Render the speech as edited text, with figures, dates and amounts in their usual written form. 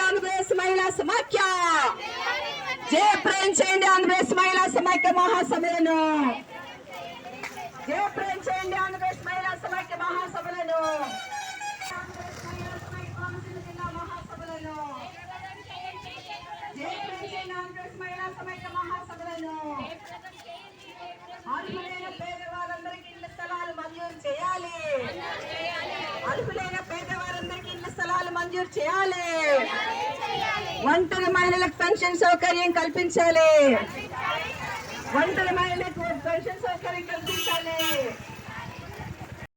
ఆంధ్రప్రదేశ్ మహిళా సమాఖ్య, జయప్రదం చేయండి ఆంధ్రప్రదేశ్ మహిళా సమాఖ్య మహాసభలను, జయప్రదం చేయండి ఆంధ్రప్రదేశ్ మహిళా సమాఖ్య మహాసభలను, అర్హులైన పేదవారందరికీ ఇళ్ల స్థలాలు మంజూరు చేయాలి, అర్హులైన పేదవారందరికీ ఇళ్ల స్థలాలు మంజూరు చేయాలి, ఒంటరి మహిళలకు పెన్షన్ సౌకర్యం కల్పించాలి, ఒంటరి మహిళలకు పెన్షన్ సౌకర్యం కల్పించాలి.